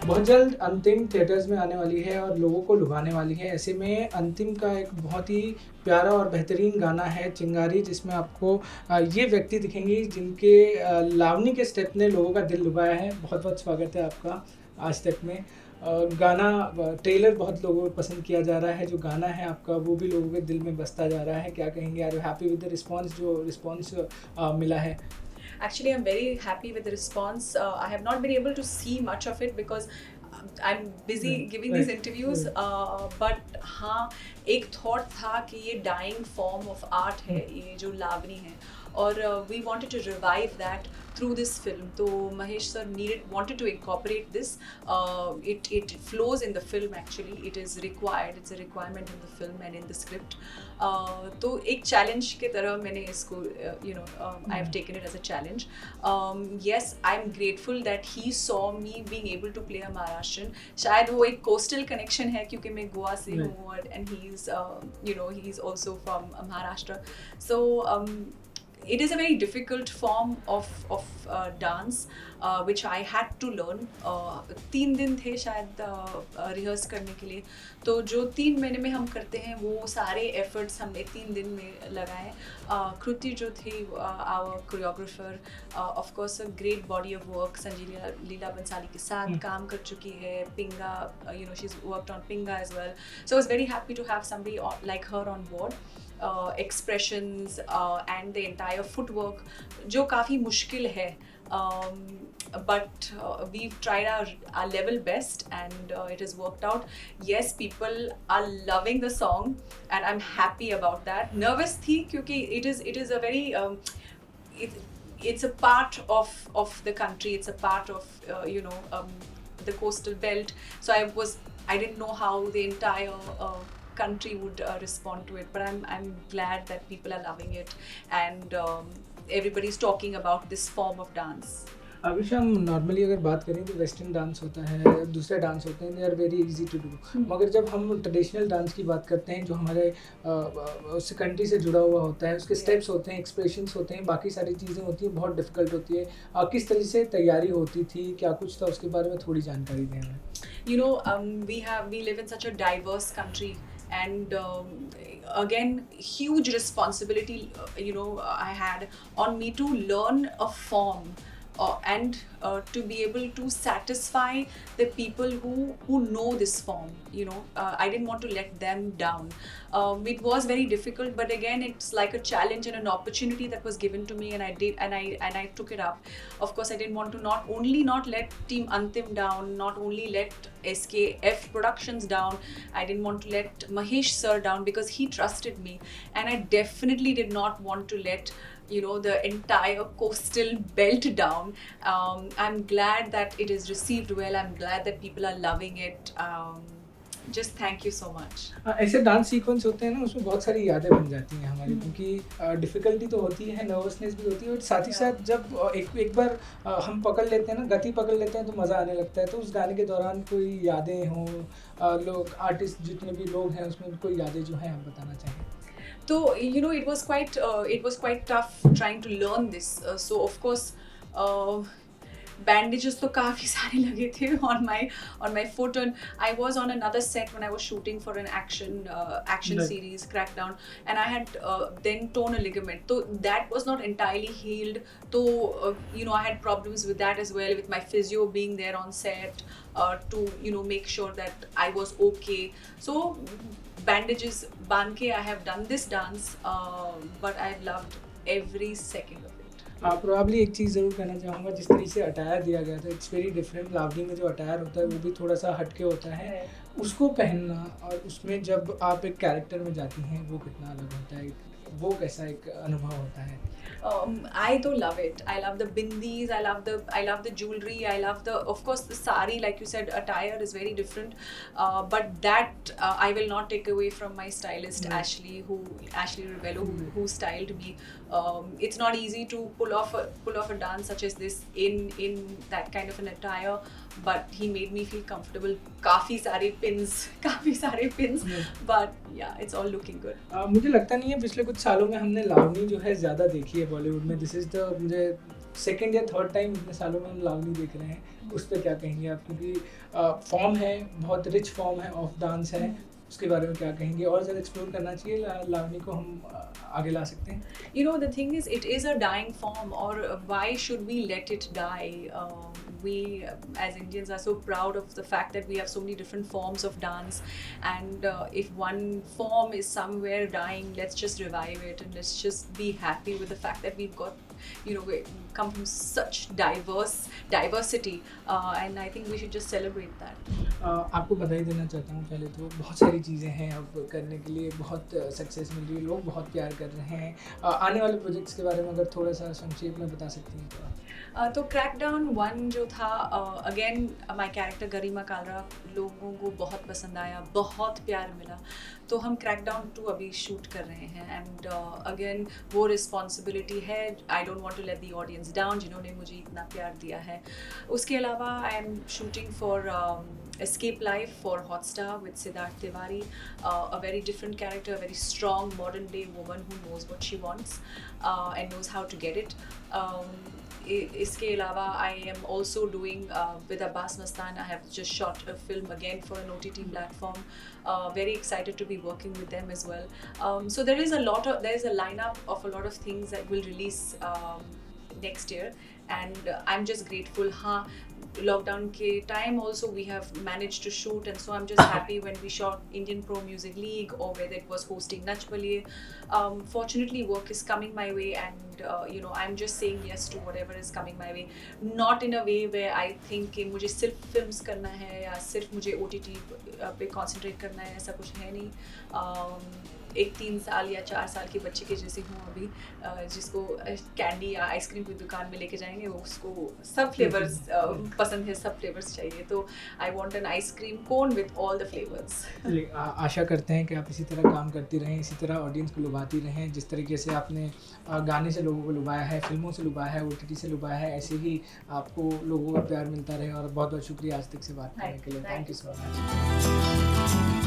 बहुत जल्द अंतिम थिएटर्स में आने वाली है और लोगों को लुभाने वाली है। ऐसे में अंतिम का एक बहुत ही प्यारा और बेहतरीन गाना है चिंगारी, जिसमें आपको ये व्यक्ति दिखेंगे जिनके लावनी के स्टेप ने लोगों का दिल लुभाया है। बहुत बहुत स्वागत है आपका आज तक में। गाना ट्रेलर बहुत लोगों को पसंद किया जा रहा है, जो गाना है आपका वो भी लोगों के दिल में बसता जा रहा है। क्या कहेंगे, are you happy with the response जो रिस्पॉन्स मिला है? Actually, I'm very happy with the response. I have not been able to see much of it because I'm busy giving these interviews. But हाँ, एक thought था कि ये dying form of art है, ये जो लावनी है, और we wanted to revive that through this film. तो Mahesh sir wanted to incorporate this. It flows in the film actually. It is required. It's a requirement in the film and in the script. तो एक challenge के तरह मैंने इसको I have taken it as a challenge. Yes, I'm grateful that he saw me being able to play a Maharashtrian. शायद वो एक coastal connection है क्योंकि मैं गोवा से हूँ and he's also from Maharashtra. So it is a very difficult form of dance which I had to learn. 3 दिन थे शायद रिहर्स करने के लिए, तो जो 3 महीने में हम करते हैं वो सारे एफर्ट्स हमने 3 दिन में लगाए. कृति जो थी our choreographer, of course a great body of work. Sanjeev Leela Bhansali के साथ काम कर चुकी है. पिंगा, she's worked on Pinga as well. So I was very happy to have somebody like her on board. Expressions and the entire footwork जो काफ़ी मुश्किल है, but we've tried our level best and it has worked out. Yes, people are loving the song and I'm happy about that. Nervous थी क्योंकि it is a very it's a part of the country. It's a part of the coastal belt. So I didn't know how the entire country would respond to it, but I'm glad that people are loving it and everybody's talking about this form of dance. अभी हम normally अगर बात करें तो western dance होता है, दूसरे dance होते हैं, they are very easy to do. मगर जब हम ट्रेडिशनल डांस की बात करते हैं जो हमारे उस कंट्री से जुड़ा हुआ होता है, उसके स्टेप्स होते हैं, एक्सप्रेशंस होते हैं, बाकी सारी चीज़ें होती हैं, बहुत डिफिकल्ट होती है. किस तरह से तैयारी होती थी, क्या कुछ था, उसके बारे में थोड़ी जानकारी दें हमें. We live in such a diverse country and again huge responsibility I had on me to learn a form and to be able to satisfy the people who know this form. I didn't want to let them down. It was very difficult, but again it's like a challenge and an opportunity that was given to me, and I did, and I took it up. Of course, I didn't want to not let Team Antim down, not only let SKF Productions down. I didn't want to let Mahesh sir down because he trusted me, and I definitely did not want to let the entire coastal belt down. I'm glad that it is received well. I'm glad that people are loving it. Just thank you so much. ऐसे dance sequence होते हैं ना, उसमें बहुत सारी यादें बन जाती हैं हमारी, क्योंकि डिफ़िकल्टी तो होती है, नर्वसनेस भी होती है, और साथ ही साथ जब एक बार हम पकड़ लेते हैं ना, गति पकड़ लेते हैं तो मज़ा आने लगता है. तो उस गाने के दौरान कोई यादें हों, लोग आर्टिस्ट जितने भी लोग हैं उसमें कोई यादें जो हैं आप बताना चाहें? So it was quite tough trying to learn this. So of course bandages तो काफ़ी सारे लगे थे on my foot, and I was on another set when I was shooting for an action series, Crackdown, and I had then torn a ligament. So that was not entirely healed. So I had problems with that as well, with my physio being there on set to make sure that I was okay. So bandages बांध के I have done this dance, but I've loved every second of it. Probably एक चीज़ ज़रूर कहना चाहूँगा, जिस तरीके से attire दिया गया था, इट्स वेरी डिफरेंट. लावनी में जो अटायर होता है वो भी थोड़ा सा हटके होता है, उसको पहनना और उसमें जब आप एक कैरेक्टर में जाती हैं वो कितना अलग होता है, वो कैसा एक अनुभव होता है? I do love it. I love the bindis. I love the jewelry. I love of course the sari, like you said, attire is very different. But that I will not take away from my stylist Ashley Ribello, who styled me. It's not easy to pull off a dance such as this in that kind of an attire, but he made me feel comfortable. काफी सारे pins, but yeah, it's all looking good. मुझे लगता नहीं है पिछले कुछ सालों में हमने लावनी जो है ज़्यादा देखी है बॉलीवुड में. दिस इज़ द मुझे सेकंड या थर्ड टाइम इतने सालों में हम लावनी देख रहे हैं, उस पर क्या कहेंगे आप? क्योंकि फॉर्म है, बहुत रिच फॉर्म है ऑफ डांस है, उसके बारे में क्या कहेंगे? और ज़्यादा एक्सप्लोर करना चाहिए लावनी को, हम आगे ला सकते हैं? You know, the thing is, it is a dying form, or why should we let it die? We as Indians are so proud of the fact that we have so many different forms of dance, and if one form is somewhere dying, let's just revive it and let's just be happy with the fact that we've got, you know, we come from such diversity, and I think we should just celebrate that. आपको बधाई देना चाहता हूँ पहले तो, बहुत सारी चीज़ें हैं अब करने के लिए, बहुत सक्सेस मिल रही है, लोग बहुत प्यार कर रहे हैं। आने वाले प्रोजेक्ट्स के बारे में अगर थोड़ा सा संक्षेप में बता सकती हैं तो? तो क्रैकडाउन 1 जो था, अगेन माय कैरेक्टर गरिमा कालरा लोगों को बहुत पसंद आया, बहुत प्यार मिला, तो हम क्रैकडाउन 2 अभी शूट कर रहे हैं, एंड अगेन वो रिस्पॉन्सिबिलिटी है, I don't want to let the audience down जिन्होंने मुझे इतना प्यार दिया है। उसके अलावा I am shooting for Escape Life for Hotstar with Siddharth Tiwari, a very different character, a very strong modern day woman who knows what she wants and knows how to get it. इसके अलावा I am also doing with Abbas Mastan, I have just shot a film again for an OTT platform. Very excited to be working with them as well. So there is a lineup of a lot of things that will release next year, and I'm just grateful. Lockdown ke time also we have managed to shoot, and so I'm just happy when we shot Indian Pro Music League or whether it was hosting Nach Baliye. Fortunately work is coming my way, and you know, I'm just saying yes to whatever is coming my way, not in a way where I think कि मुझे सिर्फ films करना है या सिर्फ मुझे OTT पे concentrate करना है, ऐसा कुछ है नहीं। एक 3 साल या 4 साल के बच्चे के जैसे हूँ अभी, जिसको कैंडी या आइसक्रीम की दुकान में लेके जाएंगे, वो उसको सब फ्लेवर्स पसंद है, सब फ्लेवर्स चाहिए, तो I want an ice cream cone with all the flavours. आशा करते हैं कि आप इसी तरह काम करती रहें, इसी तरह ऑडियंस को लुभाती रहें, जिस तरीके से आपने गाने से लोगों को लुभाया है, फिल्मों से लुभाया है, OTT से लुभाया है, ऐसे ही आपको लोगों का प्यार मिलता रहे। और बहुत बहुत शुक्रिया आज तक से बात करने के लिए। Thank you so much.